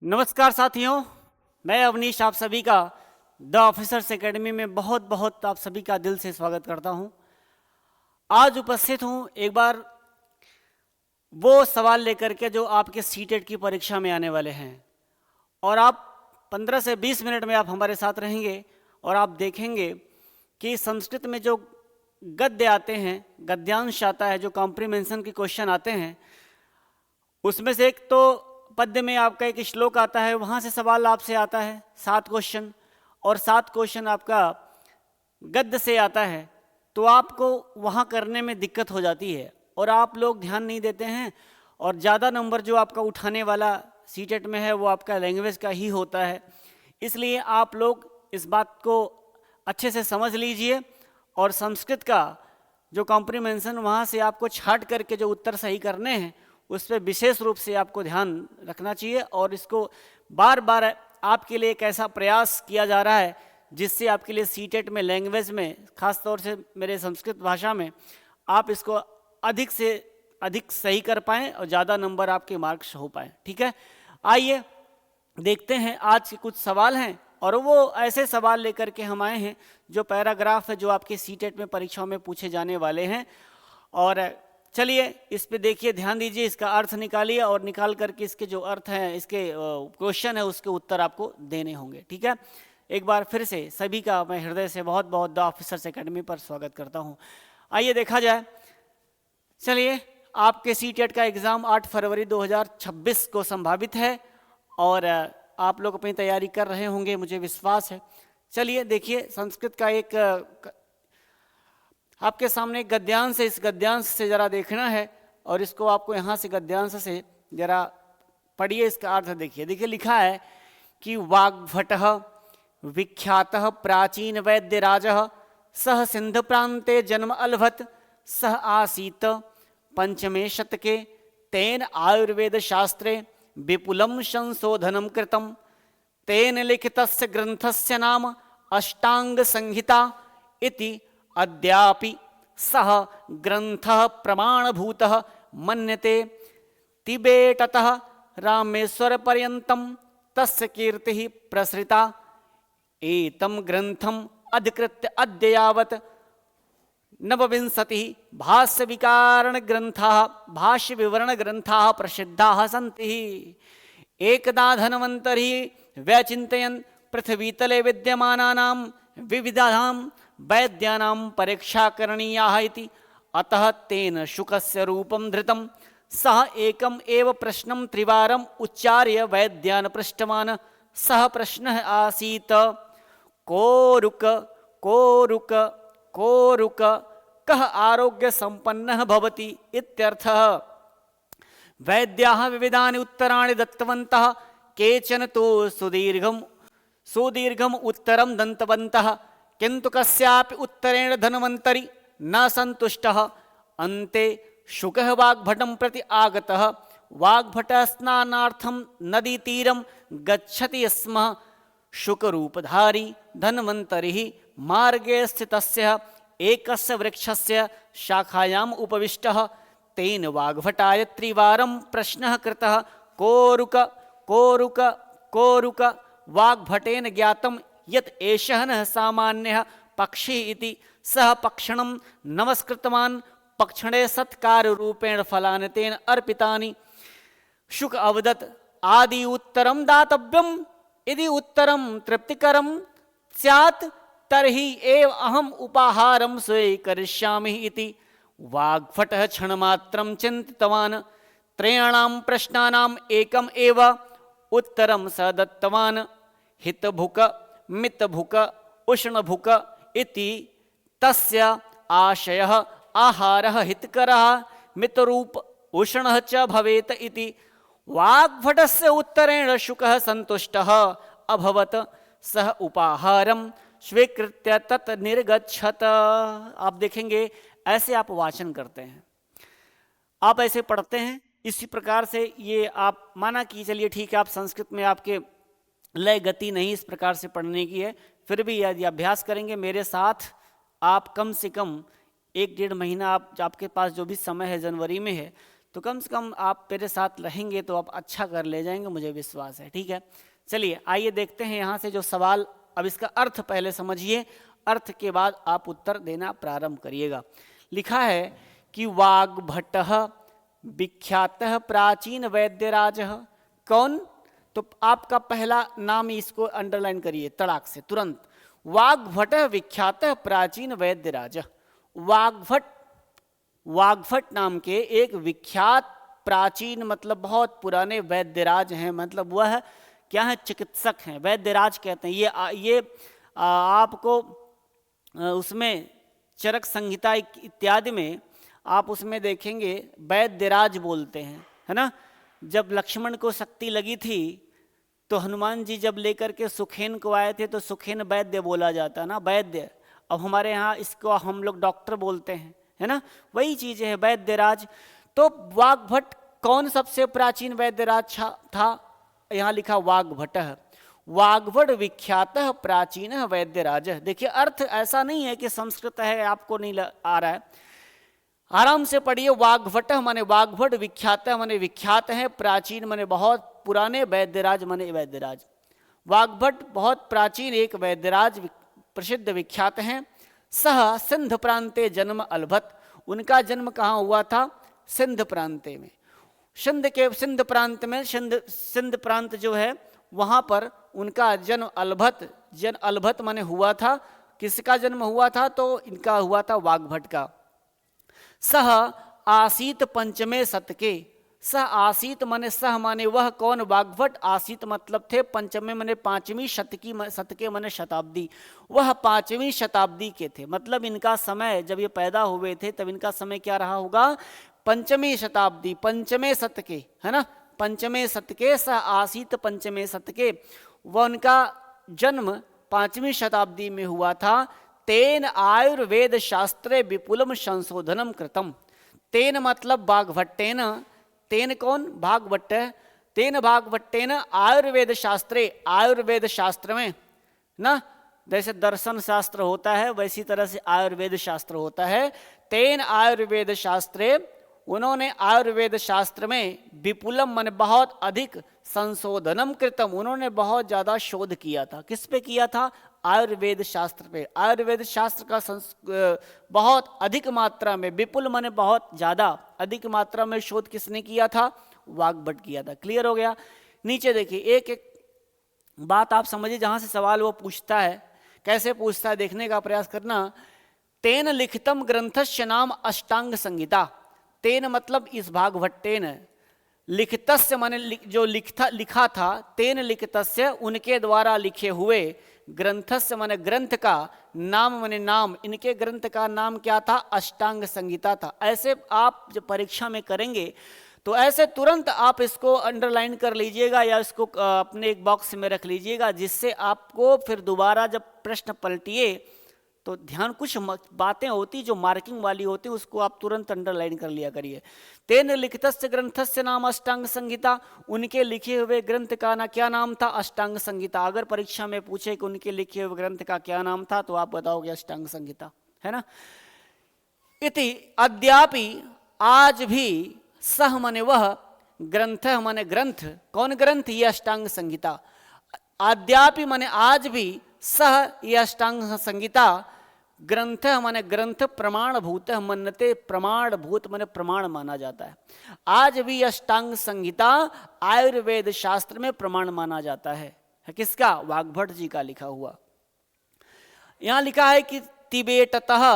नमस्कार साथियों, मैं अवनीश आप सभी का द ऑफिसर्स एकेडमी में बहुत बहुत आप सभी का दिल से स्वागत करता हूं। आज उपस्थित हूं एक बार वो सवाल लेकर के जो आपके सीटेट की परीक्षा में आने वाले हैं और आप 15 से 20 मिनट में आप हमारे साथ रहेंगे और आप देखेंगे कि संस्कृत में जो गद्य आते हैं, गद्यांश आता है, जो कॉम्प्रीहेंशन के क्वेश्चन आते हैं, उसमें से एक तो पद्य में आपका एक श्लोक आता है, वहाँ से सवाल आपसे आता है 7 क्वेश्चन, और 7 क्वेश्चन आपका गद्य से आता है। तो आपको वहाँ करने में दिक्कत हो जाती है और आप लोग ध्यान नहीं देते हैं और ज़्यादा नंबर जो आपका उठाने वाला सीटेट में है वो आपका लैंग्वेज का ही होता है। इसलिए आप लोग इस बात को अच्छे से समझ लीजिए और संस्कृत का जो कॉम्प्रीहेंशन वहाँ से आपको छाट करके जो उत्तर सही करने हैं उस पर विशेष रूप से आपको ध्यान रखना चाहिए और इसको बार बार आपके लिए एक ऐसा प्रयास किया जा रहा है जिससे आपके लिए सीटेट में लैंग्वेज में, खास तौर से मेरे संस्कृत भाषा में, आप इसको अधिक से अधिक सही कर पाएँ और ज़्यादा नंबर आपके मार्क्स हो पाएँ। ठीक है, आइए देखते हैं आज के कुछ सवाल हैं और वो ऐसे सवाल लेकर के हम आए हैं जो पैराग्राफ है जो आपके सीटेट में परीक्षाओं में पूछे जाने वाले हैं। और चलिए इस पे देखिए, ध्यान दीजिए, इसका अर्थ निकालिए और निकाल करके इसके जो अर्थ हैं, इसके क्वेश्चन है, उसके उत्तर आपको देने होंगे। ठीक है, एक बार फिर से सभी का मैं हृदय से बहुत बहुत द ऑफिसर्स एकेडमी पर स्वागत करता हूं। आइए देखा जाए। चलिए, आपके सीटेट का एग्ज़ाम 8 फरवरी 2026 को संभावित है और आप लोग अपनी तैयारी कर रहे होंगे, मुझे विश्वास है। चलिए देखिए, संस्कृत का एक आपके सामने एक गद्यांश है, इस गद्यांश से जरा देखना है और इसको आपको यहाँ से गद्यांश से जरा पढ़िए, इसका अर्थ देखिए। देखिए लिखा है कि वाग्भटः विख्यातः प्राचीन वैद्यराजः सह सिंध प्रांते जन्म अलभत सह आसीत 5वें शतके तेन आयुर्वेद शास्त्रे विपुलं संशोधनं कृतं तेन लिखितस्य ग्रंथस्य नाम अष्टांग संहिता इति अद्यापि सह ग्रंथः प्रमाणभूतः मन्यते तिबेटतः रामेश्वर पर्यन्तं तस्य कीर्तिः प्रसृता एतं ग्रंथम् अधिकृत्य अद्य यावत् 29 भाष्य विकारण ग्रंथाः भाष्य विवरण ग्रंथाः प्रसिद्धाः सन्ति। एकदा धन्वन्तरी व्यचिन्तयन् पृथ्वीतले विद्यमानानां विविधानां वैद्यानां परीक्षा करणीयाः इति अतः तेन शुकस्य रूपं धृतं। सः एकम् एव प्रश्नं त्रिवारम् उच्चार्य वैद्यान् पृष्टवान्। सः प्रश्नः आसीत् कोरुक कोरुक कोरुक कः आरोग्य संपन्नः भवति इत्यर्थः। वैद्याः विविधानि उत्तराणि दत्तवन्तः। केचन तु सुदीर्घम् उत्तरं दत्तवन्तः, किन्तु कस्यापि उत्तरेण धन्वन्तरी न सन्तुष्टः। अन्ते शुकः वाग्भटं प्रति आगतः। वाग्भटः स्नानार्थं नदीतीरं गच्छति स्म। शुकरूपधारी धन्वन्तरिः मार्गे स्थितस्य एकस्य वृक्षस्य शाखायाम् उपविष्टः। तेन वाग्भटाय त्रिवारं प्रश्नः कृतः, कोरुक कोरुक कोरुक। वाग्भटेन ज्ञातं यत् एषः न सामान्यः पक्षिः इति। सः पक्षिणं नमस्कृतवान्। पक्षणे सत्काररूपेण फलानि तेन अर्पितानि। शुक अवदत्, आदि उत्तरं दातव्यम्। यदि उत्तरं तृप्तिकरं स्यात् तर्हि एव अहम् उपाहारं स्वीकरिष्यामि इति। वाग्भटः क्षणमात्रं चिन्तितवान्। त्रयाणां प्रश्नानाम् एकम् एव उत्तरं स दत्तवान्। हितभुक मितभुक उष्णभुक इति तस्य आशयः आहारः हितकरः मितरूप उष्णः च भवेत् इति। वाग्भटस्य उत्तरेण शुकः सन्तुष्टः अभवत्। सः उपाहारं स्वीकृत्य तत् निर्गच्छत। आप देखेंगे ऐसे आप वाचन करते हैं, आप ऐसे पढ़ते हैं, इसी प्रकार से ये आप माना कि चलिए ठीक है, आप संस्कृत में आपके लय गति नहीं इस प्रकार से पढ़ने की है, फिर भी यदि अभ्यास करेंगे मेरे साथ, आप कम से कम 1-1.5 महीना आपके पास जो भी समय है जनवरी में है, तो कम से कम आप मेरे साथ रहेंगे तो आप अच्छा कर ले जाएंगे, मुझे विश्वास है। ठीक है, चलिए आइए देखते हैं यहाँ से जो सवाल। अब इसका अर्थ पहले समझिए, अर्थ के बाद आप उत्तर देना प्रारंभ करिएगा। लिखा है कि वाग्भटः विख्यातः प्राचीन वैद्यराजः। कौन? तो आपका पहला नाम, इसको अंडरलाइन करिए तड़ाक से तुरंत। वाग्भटः विख्यातः प्राचीन वैद्यराजः। वाग्भट, वाग्भट नाम के एक विख्यात प्राचीन मतलब बहुत पुराने वैद्यराज हैं, मतलब वह क्या है? चिकित्सक हैं, वैद्यराज कहते हैं। ये आपको उसमें चरक संहिता इत्यादि में आप उसमें देखेंगे वैद्यराज बोलते हैं, है ना। जब लक्ष्मण को शक्ति लगी थी तो हनुमान जी जब लेकर के सुखेन को आए थे तो सुखेन वैद्य बोला जाता ना, वैद्य। अब हमारे यहाँ इसको हम लोग डॉक्टर बोलते हैं, है ना, वही चीज़ है वैद्यराज। तो वाग्भट कौन सबसे प्राचीन वैद्यराज था? यहाँ लिखा वाग्भटः। वाग्भट विख्यातः प्राचीन वैद्यराज। देखिए अर्थ ऐसा नहीं है कि संस्कृत है आपको नहीं आ रहा है, आराम से पढ़िए। वाग्भट माने वाग्भट, विख्यात माने विख्यात है, प्राचीन माने बहुत पुराने, वैद्यराज माने वैद्यराज। वाग्भट बहुत प्राचीन एक वैद्यराज प्रसिद्ध विख्यात हैं। सह सिंध प्रांते जन्म अलभत। उनका जन्म कहाँ हुआ था? सिंध प्रांते में। सिंध प्रांत में, सिंध प्रांत जो है वहाँ पर उनका जन्म अलभत माने हुआ था। किसका जन्म हुआ था? तो इनका हुआ था वाग्भट का। सह आसीत पंचमे शतके। सह आसीत माने सह माने वह कौन? वाग्भट। आसीत मतलब थे, पंचमे माने पांचवी, शतके माने शताब्दी। वह पांचवी शताब्दी के थे, मतलब इनका समय जब ये पैदा हुए थे तब इनका समय क्या रहा होगा? पंचमी शताब्दी, पंचमे शतके, है ना, पंचमे शतके। सह आसीत पंचमे शतके। वह उनका जन्म पांचवी शताब्दी में हुआ था। तेन आयुर्वेद शास्त्रे विपुलम संशोधनम कृतम। तेन मतलब वाग्भट्टेन। तेन कौन? भागवत। तेन भागवट्टेन आयुर्वेद शास्त्रे, आयुर्वेद शास्त्र में ना, जैसे दर्शन शास्त्र होता है वैसी तरह से आयुर्वेद शास्त्र होता है। तेन आयुर्वेद शास्त्रे, उन्होंने आयुर्वेद शास्त्र में विपुलम माने बहुत अधिक, संशोधनम कृतम, उन्होंने बहुत ज़्यादा शोध किया था। किस पे किया था? आयुर्वेद शास्त्र पे। आयुर्वेद शास्त्र का बहुत अधिक मात्रा में, विपुल माने बहुत ज़्यादा, अधिक मात्रा में शोध किसने किया था? वाग्भट किया था। क्लियर हो गया? नीचे देखिए, एक एक बात आप समझिए जहाँ से सवाल वो पूछता है, कैसे पूछता है देखने का प्रयास करना। तेन लिखितम ग्रंथस्य नाम अष्टांग संहिता। तेन मतलब इस भागभट्टेन, लिखितस्य माने जो लिखा था, तेन लिखितस्य उनके द्वारा लिखे हुए, ग्रंथस्य माने ग्रंथ का, नाम माने नाम, इनके ग्रंथ का नाम क्या था? अष्टांग संहिता था। ऐसे आप जब परीक्षा में करेंगे तो ऐसे तुरंत आप इसको अंडरलाइन कर लीजिएगा या इसको अपने एक बॉक्स में रख लीजिएगा, जिससे आपको फिर दोबारा जब प्रश्न पलटिए तो ध्यान, कुछ बातें होती जो मार्किंग वाली होती उसको आप तुरंत अंडरलाइन कर लिया करिए। तेन लिखितस्य ग्रंथस्य नाम अष्टांग संहिता। उनके लिखे हुए ग्रंथ का ना क्या नाम था? अष्टांग संहिता। अगर परीक्षा में पूछे कि उनके लिखे हुए ग्रंथ का क्या नाम था तो आप बताओगे अष्टांग संहिता, है ना। इति अद्यापि, आज भी, सह माने वह, ग्रंथ माने ग्रंथ, कौन ग्रंथ? ये अष्टांग संहिता। अद्यापि माने आज भी, सह ये अष्टांग संहिता, ग्रंथ माने ग्रंथ, प्रमाणभूत मन्यते, प्रमाणभूत माने प्रमाण माना जाता है। आज भी अष्टांग संहिता आयुर्वेद शास्त्र में प्रमाण माना जाता है। किसका? वाग्भट जी का लिखा हुआ। यहाँ लिखा है कि तिबेटतः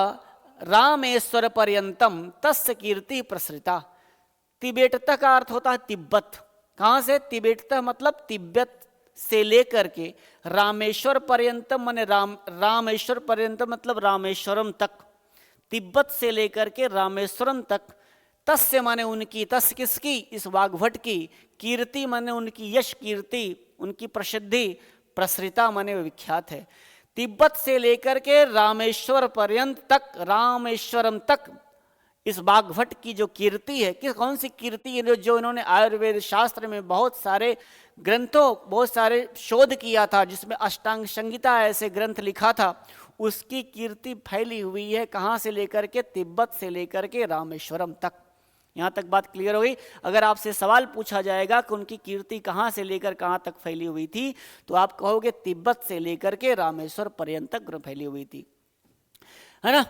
रामेश्वर पर्यंतम तस्य कीर्ति प्रसृता। तिबेटतः का अर्थ होता है तिब्बत। कहाँ से? तिबेटतः मतलब तिब्बत से लेकर के रामेश्वर पर्यंतम माने रामेश्वर पर्यंतम मतलब रामेश्वरम तक, तिब्बत से लेकर के रामेश्वरम तक। तस्य माने उनकी, तस् किसकी? इस वाग्भट की। कीर्ति माने उनकी यश कीर्ति, उनकी प्रसिद्धि। प्रसृता माने विख्यात है। तिब्बत से लेकर के रामेश्वर पर्यंत तक, रामेश्वरम तक इस वाग्भट की जो कीर्ति है, किस कौन सी कीर्ति है? जो इन्होंने आयुर्वेद शास्त्र में बहुत सारे ग्रंथों, बहुत सारे शोध किया था, जिसमें अष्टांग संहिता ऐसे ग्रंथ लिखा था, उसकी कीर्ति फैली हुई है। कहाँ से लेकर के? तिब्बत से लेकर के रामेश्वरम तक। यहाँ तक बात क्लियर हो गई। अगर आपसे सवाल पूछा जाएगा कि उनकी कीर्ति कहाँ से लेकर कहाँ तक फैली हुई थी, तो आप कहोगे तिब्बत से लेकर के रामेश्वर पर्यंत तक फैली हुई थी, है ना।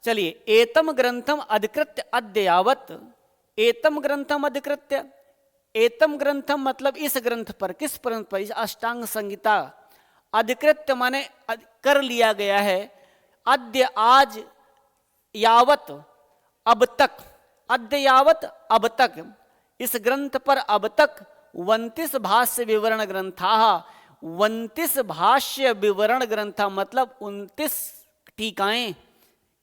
चलिए, एतम ग्रंथम अधिकृत्य अद्य यावत, एतम ग्रंथम अधिकृत्य, एतम ग्रंथम मतलब इस ग्रंथ पर, किस ग्रंथ पर, इस अष्टांग संहिता, अधिकृत्य माने कर लिया गया है, अद्य आज, यावत अब तक, अद्य यावत अब तक, इस ग्रंथ पर अब तक 29 भाष्य विवरण ग्रंथा, 29 भाष्य विवरण ग्रंथा मतलब 29 टीकाएं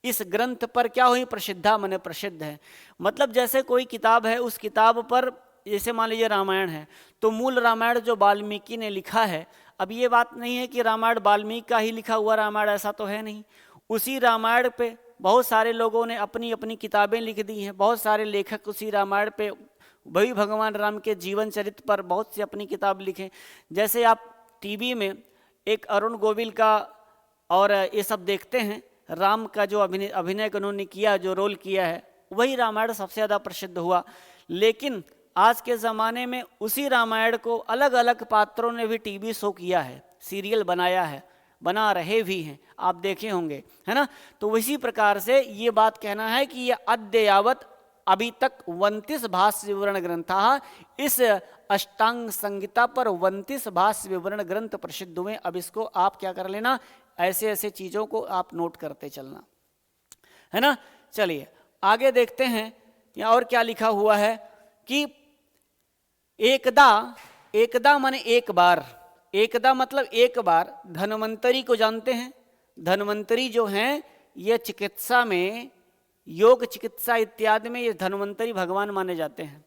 इस ग्रंथ पर क्या हुई, प्रसिद्धा माने प्रसिद्ध है। मतलब जैसे कोई किताब है, उस किताब पर, जैसे मान लीजिए रामायण है, तो मूल रामायण जो वाल्मीकि ने लिखा है, अब ये बात नहीं है कि रामायण वाल्मीकि का ही लिखा हुआ रामायण, ऐसा तो है नहीं। उसी रामायण पे बहुत सारे लोगों ने अपनी अपनी किताबें लिख दी हैं, बहुत सारे लेखक उसी रामायण पे, वही भगवान राम के जीवन चरित्र पर बहुत सी अपनी किताब लिखे। जैसे आप टीवी में एक अरुण गोविल का और ये सब देखते हैं, राम का जो अभिनय उन्होंने किया, जो रोल किया है, वही रामायण सबसे ज़्यादा प्रसिद्ध हुआ। लेकिन आज के ज़माने में उसी रामायण को अलग अलग पात्रों ने भी टीवी शो किया है, सीरियल बनाया है, बना रहे भी हैं, आप देखे होंगे, है ना। तो इसी प्रकार से ये बात कहना है कि ये अद्य यावत अभी तक 29 भाष्य विवरण ग्रंथा, इस अष्टांग संहिता पर 29 भाष्य विवरण ग्रंथ प्रसिद्ध हुए। अब इसको आप क्या कर लेना, ऐसे ऐसे चीज़ों को आप नोट करते चलना, है ना। चलिए आगे देखते हैं, यहाँ और क्या लिखा हुआ है कि एकदा, एकदा माने एक बार, एकदा मतलब एक बार, धन्वंतरी को जानते हैं, धन्वंतरी जो हैं ये चिकित्सा में, योग चिकित्सा इत्यादि में ये धन्वंतरी भगवान माने जाते हैं।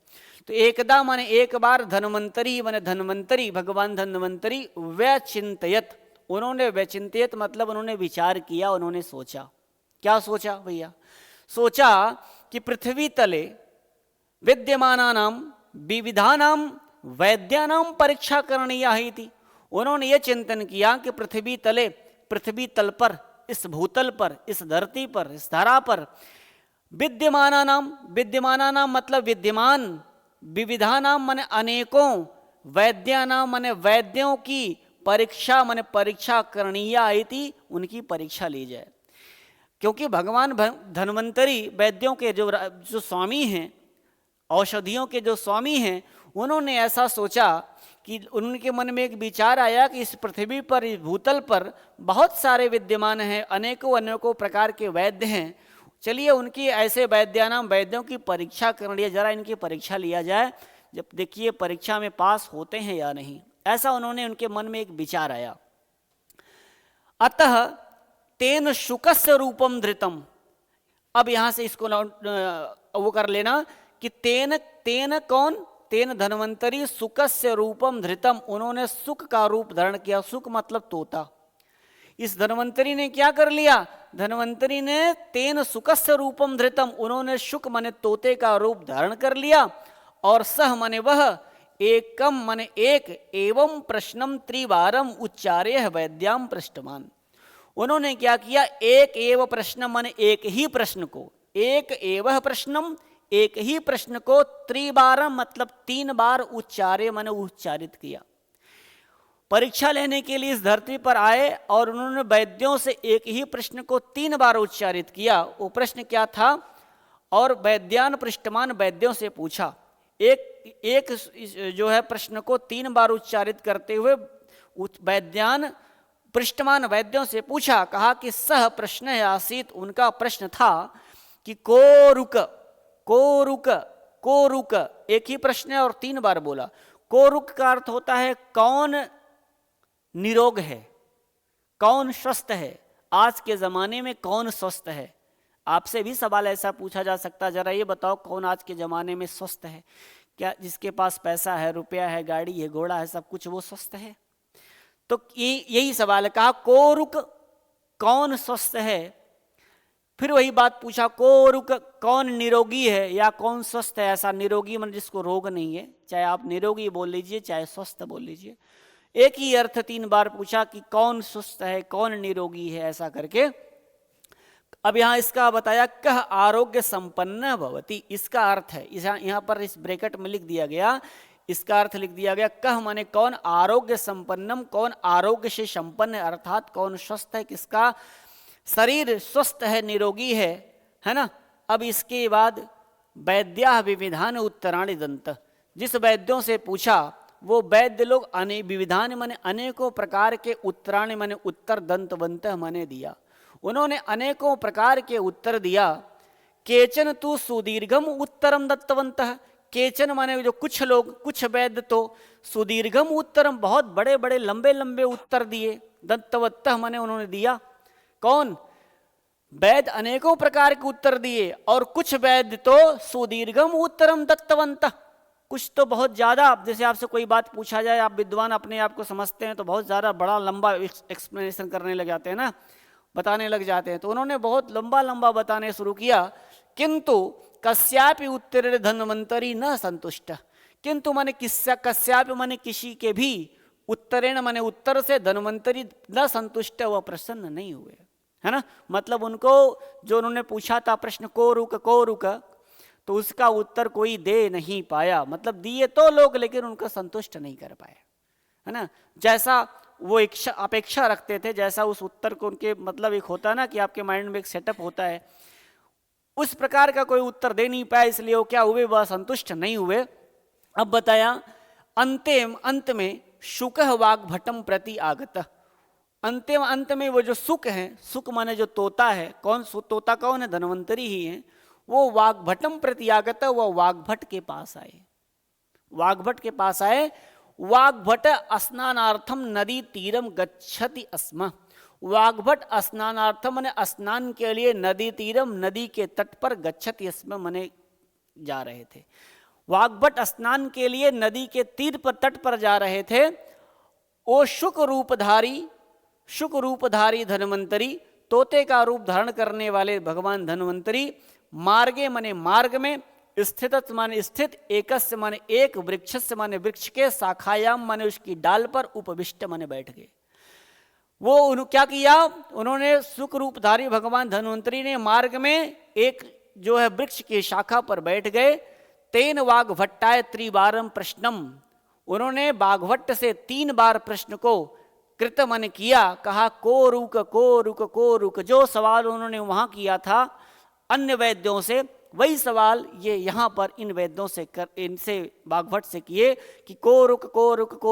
तो एकदा माने एक बार, धन्वंतरी माने धन्वंतरी, भगवान धन्वंतरी, व्यचिंतयत, उन्होंने व्यचिंतयत मतलब उन्होंने विचार किया, उन्होंने सोचा। क्या सोचा भैया? सोचा कि पृथ्वी तले विद्यमानानां विविधानां वैद्यानां परीक्षा करणीया थी। उन्होंने ये चिंतन किया कि पृथ्वी तले, पृथ्वी तल पर, इस भूतल पर, इस धरती पर, इस धरा पर, विद्यमानानां, विद्यमानानां मतलब विद्यमान, विविधानां माने अनेकों, वैद्यानां माने वैद्यों की, परीक्षा माने परीक्षा करणीया थी, उनकी परीक्षा ली जाए। क्योंकि भगवान धन्वंतरी वैद्यों के जो स्वामी हैं, औषधियों के जो स्वामी हैं, उन्होंने ऐसा सोचा कि उनके मन में एक विचार आया कि इस पृथ्वी पर, इस भूतल पर बहुत सारे विद्यमान हैं, अनेकों अनेकों प्रकार के वैद्य हैं, चलिए उनकी ऐसे वैद्यानाम, वैद्यों की परीक्षा कर लिया, जरा इनकी परीक्षा लिया जाए, जब देखिए परीक्षा में पास होते हैं या नहीं। ऐसा उन्होंने, उनके मन में एक विचार आया। अतः तेन शुकस्य रूपम धृतम, अब यहां से इसको वो कर लेना कि तेन, तेन कौन, तेन धन्वंतरी, सुकस्य रूपम धृतम, उन्होंने सुक का रूप धारण किया। सुक मतलब तोता। इस धन्वंतरी ने क्या कर लिया? धन्वंतरी ने तेन सुकस्य रूपम धृतम, उन्होंने शुक माने तोते का रूप धारण कर लिया, और सह माने वह, एकम माने एक, एवं प्रश्नम त्रिवारम उच्चार्य वैद्याम पृष्ठमान। उन्होंने क्या किया? एक एव प्रश्न माने एक ही प्रश्न को, एक एवह प्रश्नम, एक ही प्रश्न को, त्रिवारम मतलब 3 बार, उच्चार्य माने उच्चारित किया। परीक्षा लेने के लिए इस धरती पर आए और उन्होंने वैद्यों से एक ही प्रश्न को 3 बार उच्चारित किया। वो प्रश्न क्या था? और वैद्यान पृष्ठमान, वैद्यों से पूछा। एक जो है प्रश्न को 3 बार उच्चारित करते हुए वैद्यान पृष्ठमान, वैद्यों से पूछा, कहा कि सह प्रश्न आसीत, उनका प्रश्न था कि को रुक, को रुक, को रुक, एक ही प्रश्न है और 3 बार बोला। को रुक का अर्थ होता है कौन निरोग है, कौन स्वस्थ है। आज के जमाने में कौन स्वस्थ है? आपसे भी सवाल ऐसा पूछा जा सकता है, जरा ये बताओ कौन आज के जमाने में स्वस्थ है? क्या जिसके पास पैसा है, रुपया है, गाड़ी है, घोड़ा है, सब कुछ, वो स्वस्थ है? तो यही सवाल है। कहा को रुक, कौन स्वस्थ है? फिर वही बात पूछा, को रुक, कौन निरोगी है या कौन स्वस्थ है? ऐसा निरोगी मतलब जिसको रोग नहीं है, चाहे आप निरोगी बोल लीजिए चाहे स्वस्थ बोल लीजिए, एक ही अर्थ 3 बार पूछा कि कौन स्वस्थ है, कौन निरोगी है, ऐसा करके। अब यहाँ इसका बताया कह आरोग्य संपन्न भवति, इसका अर्थ है यहाँ पर इस ब्रैकेट में लिख दिया गया, इसका अर्थ लिख दिया गया कह माने कौन, आरोग्य संपन्नम कौन आरोग्य से संपन्न है, अर्थात कौन स्वस्थ है, किसका शरीर स्वस्थ है, निरोगी है ना। अब इसके बाद वैद्या विविधान उत्तराणि दंत, जिस वैद्यों से पूछा वो वैद्य लोग विविधान माने अनेकों प्रकार के उत्तराणि माने उत्तर दंतवंत माने दिया, उन्होंने अनेकों प्रकार के उत्तर दिया। केचन तु सुदीर्घम उत्तरम दत्तवंत, केचन माने जो कुछ लोग, कुछ वैद्य तो सुदीर्घम उत्तरम बहुत बड़े बड़े लंबे लंबे उत्तर दिए, दत्तवत्त माने उन्होंने दिया। कौन वैद्य अनेकों प्रकार के उत्तर दिए, और कुछ वैद्य तो सुदीर्घम उत्तरम दत्तवंत, कुछ तो बहुत ज्यादा, जैसे आपसे कोई बात पूछा जाए, आप विद्वान अपने आप को समझते हैं तो बहुत ज्यादा बड़ा लंबा एक्सप्लेनेशन करने लग जाते हैं ना, बताने लग जाते हैं, तो उन्होंने बहुत लंबा लंबा बताने शुरू किया। किंतु कस्यापि उत्तरे धन्वंतरी न संतुष्ट, किंतु माने कस्यापि माने किसी के भी उत्तरेण माने उत्तर से धन्वंतरी न संतुष्ट, वह प्रसन्न नहीं हुए, है ना। मतलब उनको जो उन्होंने पूछा था प्रश्न को रुक, तो उसका उत्तर कोई दे नहीं पाया, मतलब दिए तो लोग लेकिन उनको संतुष्ट नहीं कर पाए, है ना। जैसा वो अपेक्षा रखते थे, जैसा उस उत्तर को उनके, मतलब एक होता है ना कि आपके माइंड में एक सेटअप होता है, उस प्रकार का कोई उत्तर दे नहीं पाया, इसलिए वो क्या हुए, वह संतुष्ट नहीं हुए। अब बताया अंत में शुक वाग्भटम प्रति आगत, अंतिम अंत में वो जो सुक है, सुक माने जो तोता है, कौन तोता कौन है, धन्वंतरी ही है, वो वाग्भटम प्रति आगत, वह वाग्भट के पास आए, वाग्भट के पास आए। वाग्भट स्नानार्थम नदी तीरम गच्छति स्म, वाग्भट स्नानार्थम माने स्नान के लिए नदी तीरम नदी के तट पर गच्छति स्म माने जा रहे थे, वाग्भट स्नान के लिए नदी के तीर पर तट पर जा रहे थे। ओ शुक रूपधारी धन्वंतरी, तोते का रूप धारण करने वाले भगवान धन्वंतरी, मार्गे माने मार्ग में, स्थित माने स्थित, एकस्य माने एक, वृक्षस्य माने वृक्ष के, शाखायाम माने उसकी डाल पर, उपविष्ट माने बैठ गए। वो क्या किया उन्होंने, सुख रूपधारी भगवान धन्वंतरी ने मार्ग में एक जो है वृक्ष की शाखा पर बैठ गए। तेन वाग्भट्टाय त्रिवारम प्रश्नम, उन्होंने बाघभट्ट से 3 बार प्रश्न को कृत मन किया, कहा को रुक, जो सवाल उन्होंने वहां किया था अन्य वैद्यों से, वही सवाल ये यहाँ पर इन वैद्यों से इनसे बाघभट्ट से किए कि को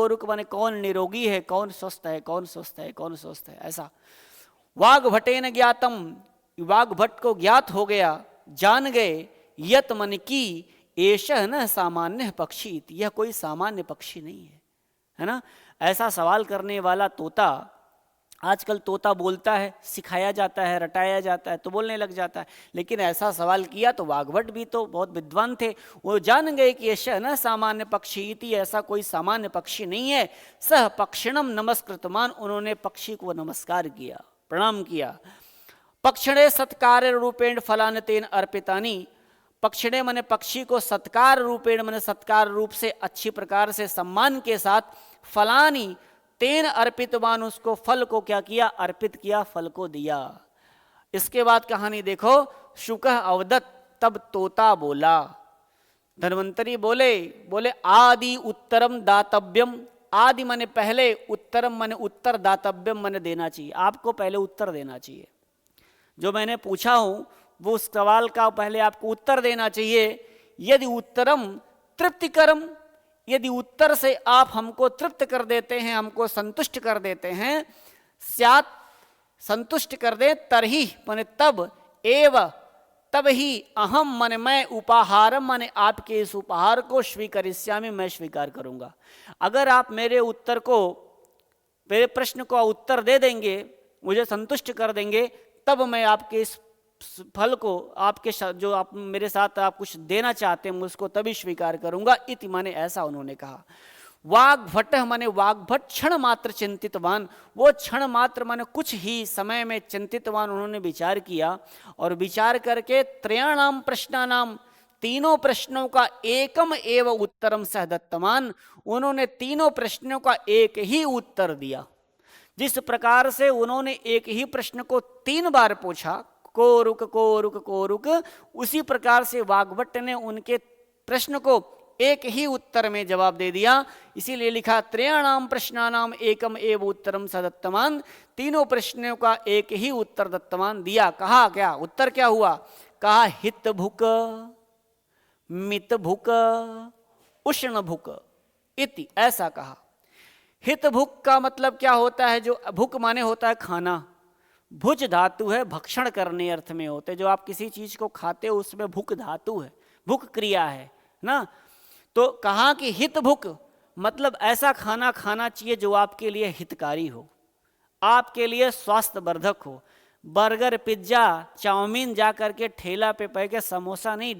रुक माने कौन निरोगी है, कौन स्वस्थ है, कौन स्वस्थ है, कौन स्वस्थ है, ऐसा। वाग्भटेन ज्ञातम, वाग्भट्ट को ज्ञात हो गया, जान गए, यत मन की एषः न सामान्य पक्षी, यह कोई सामान्य पक्षी नहीं है ना। ऐसा सवाल करने वाला तोता, आजकल तोता बोलता है, सिखाया जाता है, रटाया जाता है तो बोलने लग जाता है, लेकिन ऐसा सवाल किया तो वाग्भट भी तो बहुत विद्वान थे, वो जान गए कि यह न सामान्य पक्षी इति, ऐसा कोई सामान्य पक्षी नहीं है। सह पक्षिणम नमस्कृतमान, उन्होंने पक्षी को नमस्कार किया, प्रणाम किया। पक्षिणे सत्कार रूपेण फलान तेन अर्पितानी, पक्षिणे माने पक्षी को सत्कार रूपेण माने सत्कार रूप से अच्छी प्रकार से सम्मान के साथ, फलानी तेन अर्पितवान, उसको फल को क्या किया, अर्पित किया, फल को दिया। इसके बाद कहानी देखो, शुकः अवदत्, तब तोता बोला, धन्वंतरी बोले आदि उत्तरम दातव्यम, आदि माने पहले, उत्तरम माने उत्तर, दातव्यम माने देना चाहिए, आपको पहले उत्तर देना चाहिए, जो मैंने पूछा हूं वो उस सवाल का पहले आपको उत्तर देना चाहिए। यदि उत्तरम तृप्तिकरम, यदि उत्तर से आप हमको तृप्त कर देते हैं, हमको संतुष्ट कर देते हैं, स्यात् संतुष्ट कर दे, तरही माने तब, एव तब ही, अहम माने मैं, उपाहारम माने आपके इस उपहार को, स्वीकरिष्यामि मैं स्वीकार करूंगा। अगर आप मेरे उत्तर को, मेरे प्रश्न को उत्तर दे देंगे, मुझे संतुष्ट कर देंगे, तब मैं आपके इस फल को, आपके जो आप मेरे साथ आप कुछ देना चाहते हैं, उसको तभी स्वीकार करूंगा, इति माने ऐसा उन्होंने कहा। वाग्भट माने वाग्भट क्षण मात्र चिंतितवान, वो क्षण मात्र माने कुछ ही समय में चिंतितवान, उन्होंने विचार किया, और विचार करके त्रयाणाम प्रश्नानाम, तीनों प्रश्नों का एकम एव उत्तरम सह दत्तवान, उन्होंने तीनों प्रश्नों का एक ही उत्तर दिया। जिस प्रकार से उन्होंने एक ही प्रश्न को 3 बार पूछा, को रुक। उसी प्रकार से वाग्भट्ट ने उनके प्रश्न को एक ही उत्तर में जवाब दे दिया, इसीलिए लिखा त्रयाणाम प्रश्नानाम एकम एव उत्तरम सदत्तमान। तीनों प्रश्नों का एक ही उत्तर दत्तमान दिया। कहा क्या उत्तर क्या हुआ? कहा हित भुक, मित भुक, उष्ण भुक इति, ऐसा कहा। हित भुक का मतलब क्या होता है? जो भुक माने होता है खाना, भुज धातु है, भक्षण करने अर्थ में होते, जो आप किसी चीज को खाते हो उसमें भुक धातु है, भुक क्रिया है ना। तो कहा कि हित भुक मतलब ऐसा खाना खाना चाहिए जो आपके लिए हितकारी हो, आपके लिए स्वास्थ्यवर्धक हो। बर्गर, पिज्जा, चाउमीन जा करके ठेला पे पै के समोसा नहीं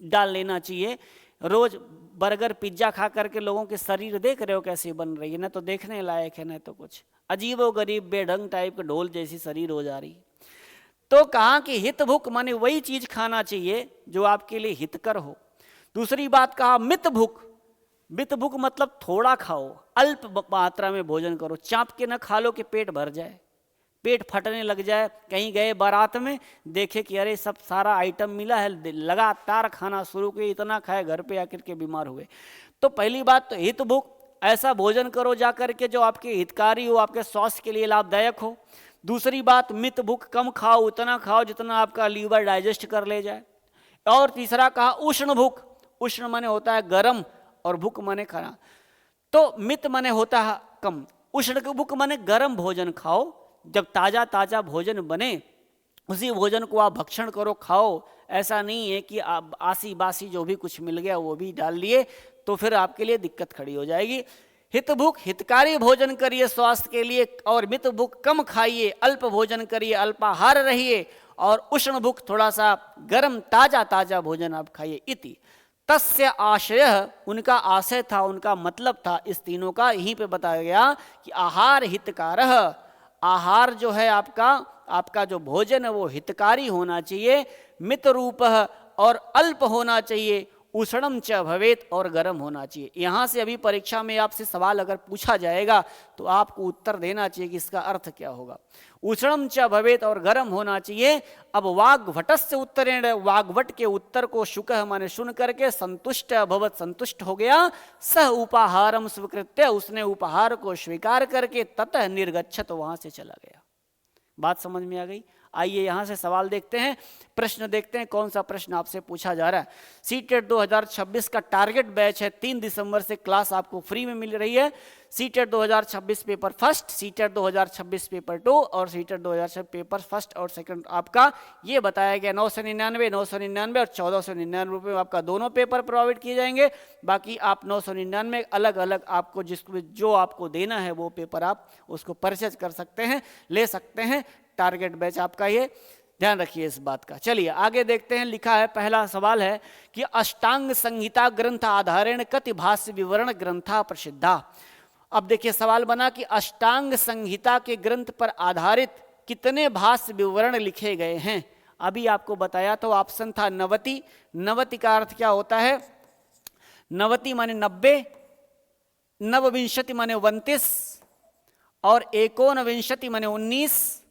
डाल लेना चाहिए। रोज बर्गर पिज्जा खा करके लोगों के शरीर देख रहे हो कैसे बन रही है, ना तो देखने लायक है, ना तो कुछ अजीबो गरीब बेढंग टाइप के ढोल जैसी शरीर हो जा रही। तो कहा कि हित भुक माने वही चीज खाना चाहिए जो आपके लिए हितकर हो। दूसरी बात कहा मित भुक, मित भुक मतलब थोड़ा खाओ, अल्प मात्रा में भोजन करो, चाप के ना खा लो कि पेट भर जाए, पेट फटने लग जाए। कहीं गए बारात में, देखे कि अरे सब सारा आइटम मिला है, लगातार खाना शुरू किए, इतना खाए घर पे आकर के बीमार हुए। तो पहली बात तो हित भुक, ऐसा भोजन करो जा करके जो आपके हितकारी हो, आपके स्वास्थ्य के लिए लाभदायक हो। दूसरी बात मित भुक, कम खाओ, उतना खाओ जितना आपका लीवर डाइजेस्ट कर ले जाए। और तीसरा कहा उष्ण भुक, उष्ण माने होता है गर्म और भुक माने खाना। तो मित माने होता है कम, उष्ण भुक माने गर्म भोजन खाओ। जब ताजा ताजा भोजन बने उसी भोजन को आप भक्षण करो, खाओ। ऐसा नहीं है कि आप आसी बासी जो भी कुछ मिल गया वो भी डाल लिए, तो फिर आपके लिए दिक्कत खड़ी हो जाएगी। हित भुक हितकारी भोजन करिए स्वास्थ्य के लिए, और मित भुक कम खाइए, अल्प भोजन करिए, अल्पाहार रहिए। और उष्ण भुक थोड़ा सा गर्म ताजा ताजा भोजन आप खाइए। इति तस्य आशय, उनका आशय था, उनका मतलब था इस तीनों का, यहीं पे बताया गया कि आहार हितकारः, आहार जो है आपका जो भोजन है वो हितकारी होना चाहिए, मित रूपः और अल्प होना चाहिए, उष्णम च भवेत और गर्म होना चाहिए। यहाँ से अभी परीक्षा में आपसे सवाल अगर पूछा जाएगा तो आपको उत्तर देना चाहिए कि इसका अर्थ क्या होगा। उष्णम च भवेत और गर्म होना चाहिए। अब वाग्भटस्य उत्तरेण, वाग्भट के उत्तर को शुकः माने सुन करके संतुष्ट अभवत, संतुष्ट हो गया। सह उपाहारम स्वीकृत्य, उसने उपहार को स्वीकार करके ततः निर्गच्छत, वहां से चला गया। बात समझ में आ गई? आइए यहां से सवाल देखते हैं, प्रश्न देखते हैं कौन सा प्रश्न आपसे पूछा जा रहा है। सीटेट 2026 का टारगेट बैच है, 3 दिसंबर से क्लास आपको फ्री में मिल रही है। CTET 2026 paper first, CTET 2026 paper 2 और सीटेट 2026 पेपर फर्स्ट और सेकंड आपका ये बताया गया 999 999 और 1499 रुपये में आपका दोनों पेपर प्रोवाइड किए जाएंगे। बाकी आप 999 अलग अलग आपको जिसको जो आपको देना है वो पेपर आप उसको परचेज कर सकते हैं, ले सकते हैं। टारगेट बैच आपका ये, ध्यान रखिए इस बात का। चलिए आगे देखते हैं। लिखा है, पहला सवाल है कि अष्टांग संहिता ग्रंथ आधारेण कति भाष्य विवरण ग्रंथा प्रसिद्धा। अब देखिए सवाल बना कि अष्टांग संहिता के ग्रंथ पर आधारित कितने भाष्य विवरण लिखे गए हैं। अभी आपको बताया तो ऑप्शन था 90। 90 का अर्थ क्या होता है? 90 माने 90, नवविंशति माने 29 और एकोनविंशति माने 19।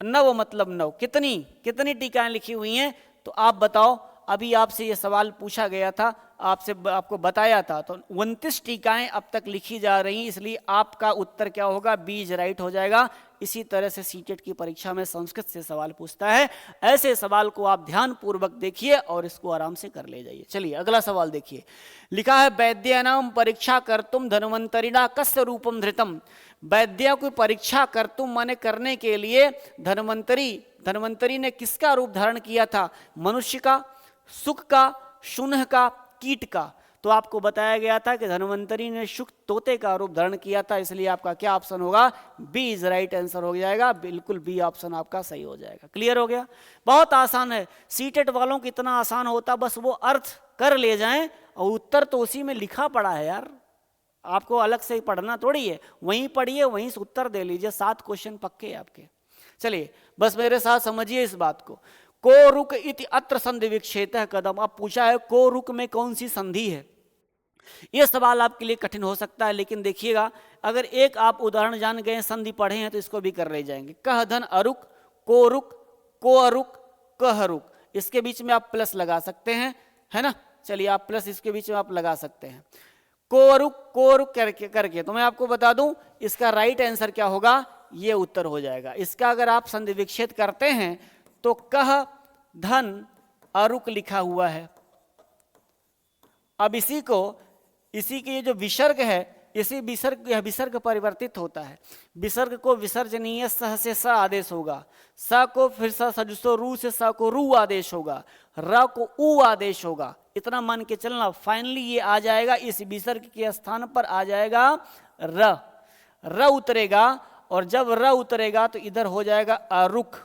नव मतलब 9, कितनी टीकाएं लिखी हुई हैं? तो आप बताओ। अभी आपसे ये सवाल पूछा गया था, आपको बताया था, तो 29 टीकाएं अब तक लिखी जा रही, इसलिए आपका उत्तर क्या होगा? बीज राइट हो जाएगा। इसी तरह से सीटेट की परीक्षा में संस्कृत से सवाल पूछता है। ऐसे सवाल को आप ध्यान पूर्वक देखिए और इसको आराम से कर ले जाइए। चलिए अगला सवाल देखिए। लिखा है, वैद्यानाम परीक्षा कर्तुम धन्वंतरिणा कस्य रूपम धृतम। वैद्य को परीक्षा कर्तुम माने करने के लिए धन्वंतरी ने किसका रूप धारण किया था? मनुष्य का, सुख का, शून्य का, कीट का। तो आपको बताया गया था कि धन्वंतरी ने शुक तोते का रूप धारण किया था, इसलिए आपका क्या ऑप्शन होगा? बी इज राइट आंसर हो जाएगा। बिल्कुल बी ऑप्शन आपका सही हो जाएगा। क्लियर हो गया? बहुत आसान है। सीटेट वालों को इतना आसान होता, बस वो अर्थ कर ले जाएं और उत्तर तो उसी में लिखा पड़ा है यार, आपको अलग से पढ़ना थोड़ी है। वहीं पढ़िए, वहीं से उत्तर दे लीजिए। 7 क्वेश्चन पक्के आपके। चलिए बस मेरे साथ समझिए इस बात को। को रुक इति अत्र संधि विक्षेपः कदम। अब पूछा है को रुक में कौन सी संधि है। यह सवाल आपके लिए कठिन हो सकता है, लेकिन देखिएगा अगर एक आप उदाहरण जान गए, संधि पढ़े हैं, तो इसको भी कर ले जाएंगे। कह धन अरुक, को रुक, को अरुक, कह रुक, इसके बीच में आप प्लस लगा सकते हैं, है ना। चलिए आप प्लस इसके बीच में आप लगा सकते हैं, को रुक करके तो मैं आपको बता दूं इसका राइट आंसर क्या होगा, ये उत्तर हो जाएगा। इसका अगर आप संधि विच्छेद करते हैं तो कह धन अरुक लिखा हुआ है। अब इसी के ये जो विसर्ग है, इसी विसर्ग, यह विसर्ग परिवर्तित होता है। विसर्ग को विसर्जनीय सह से स आदेश होगा, स को फिर सजुसो रू से स को रू आदेश होगा, र को उ आदेश होगा। इतना मान के चलना, फाइनली ये आ जाएगा, इस विसर्ग के स्थान पर आ जाएगा र उतरेगा, और जब र उतरेगा तो इधर हो जाएगा अरुक।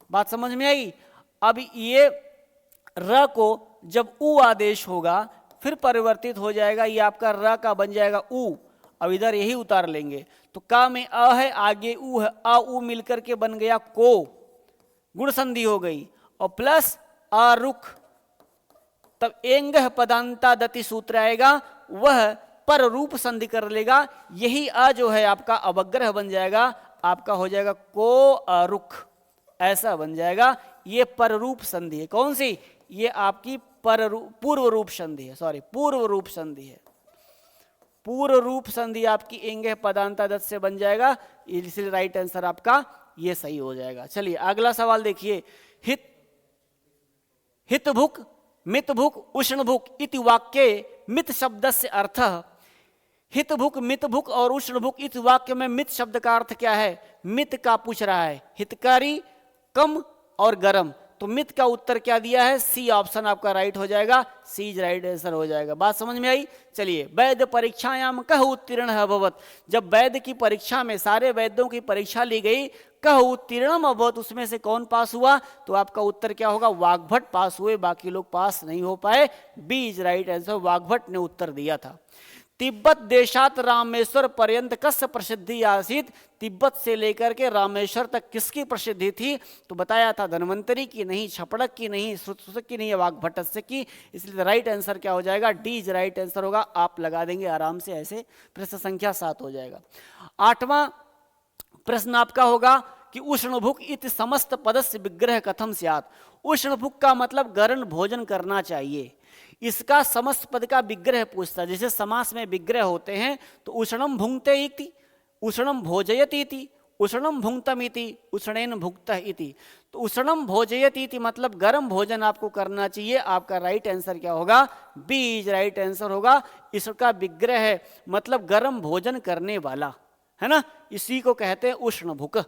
बात समझ में आई। अब ये र को जब उ आदेश होगा फिर परिवर्तित हो जाएगा, ये आपका र का बन जाएगा उ। अब इधर यही उतार लेंगे तो का में अ है, आगे उ है, अ उ मिलकर के बन गया को, गुण संधि हो गई, और प्लस अरुक, तब एंग पदांता दति सूत्र आएगा, वह पर रूप संधि कर लेगा। यही अ जो है आपका अवग्रह बन जाएगा, आपका हो जाएगा को अरुक, ऐसा बन जाएगा। ये पर रूप संधि है। कौन सी? ये आपकी पूर्व रूप संधि है, सॉरी पूर्व रूप संधि है। पूर्व रूप संधि आपकी एंग पदांता दत से बन जाएगा, इसलिए राइट आंसर आपका ये सही हो जाएगा। चलिए अगला सवाल देखिए, हित भुक मित भुक उष्ण भुक इति वाक्ये मित शब्द से अर्थ। हित भुक मित भुक और उष्ण भुक इस वाक्य में मित शब्द का अर्थ क्या है? मित का पूछ रहा है, हितकारी, कम और गरम। तो मित का उत्तर क्या दिया है? सी ऑप्शन आपका राइट हो जाएगा, सी इज राइट आंसर हो जाएगा। बात समझ में आई। चलिए, वैद्य परीक्षायाम कह उत्तीर्ण अभवत। जब वैद्य की परीक्षा में सारे वैद्यों की परीक्षा ली गई, कह उत्तीर्णम अभवत, उसमें से कौन पास हुआ? तो आपका उत्तर क्या होगा? वाग्भट पास हुए, बाकी लोग पास नहीं हो पाए। B is right answer, Vagbhata ने उत्तर दिया था। तिब्बत देशात रामेश्वर पर्यंत कस्य प्रसिद्धि आसीत। तिब्बत से लेकर के रामेश्वर तक किसकी प्रसिद्धि थी? तो बताया था धन्वंतरी की नहीं, छपड़क की नहीं, श्रुतसूचक की नहीं, वाग्भटस्य की। इसलिए राइट आंसर क्या हो जाएगा? डी इज राइट आंसर होगा। आप लगा देंगे आराम से, ऐसे प्रश्न संख्या 7 हो जाएगा। 8वां प्रश्न आपका होगा कि उष्णभुक इति समस्त पदस्य विग्रह कथम स्यात्। उष्णभुक का मतलब गर्म भोजन करना चाहिए, इसका समस्त पद का विग्रह पूछता है। जैसे समास में विग्रह होते हैं तो उष्णम भुंक्ते इति, उष्णम भोजयति इति, उष्णम भुंक्तम इति, उष्णेन भुक्तः इति। तो उष्णम भोजयति इति मतलब गर्म भोजन आपको करना चाहिए। आपका राइट आंसर क्या होगा? बी इज राइट आंसर होगा। इसका विग्रह है मतलब गर्म भोजन करने वाला, है ना, इसी को कहते हैं उष्णभुक।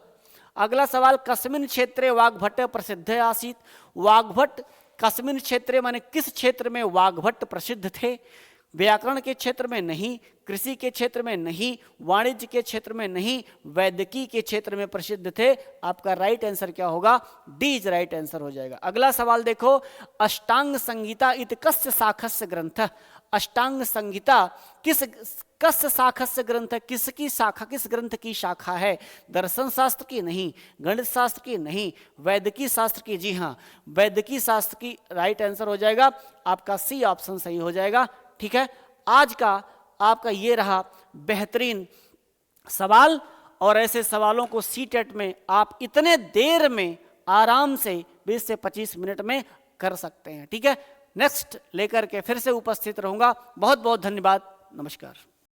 अगला सवाल, कस्मिन् क्षेत्रे वाग्भट प्रसिद्ध आसीत। वाग्भट कस्मिन् क्षेत्रे माने किस क्षेत्र में वाग्भट प्रसिद्ध थे? व्याकरण के क्षेत्र में नहीं, कृषि के क्षेत्र में नहीं, वाणिज्य के क्षेत्र में नहीं, वैद्यकी के क्षेत्र में प्रसिद्ध थे। आपका राइट आंसर क्या होगा? डी इज राइट आंसर हो जाएगा। अगला सवाल देखो, अष्टांग संहिता इति कस्य शाखस्य ग्रंथ। अष्टांग संहिता किस कस्य शाखस्य ग्रंथ है? किसकी शाखा, किस ग्रंथ की शाखा है? दर्शन शास्त्र की नहीं, गणित शास्त्र की नहीं, वैदिकी शास्त्र की। जी हाँ, वैदिकी शास्त्र की राइट आंसर हो जाएगा। आपका सी ऑप्शन सही हो जाएगा। ठीक है, आज का आपका ये रहा बेहतरीन सवाल, और ऐसे सवालों को सीटेट में आप इतने देर में आराम से 20 से 25 मिनट में कर सकते हैं। ठीक है, नेक्स्ट लेकर के फिर से उपस्थित रहूंगा। बहुत बहुत धन्यवाद, नमस्कार।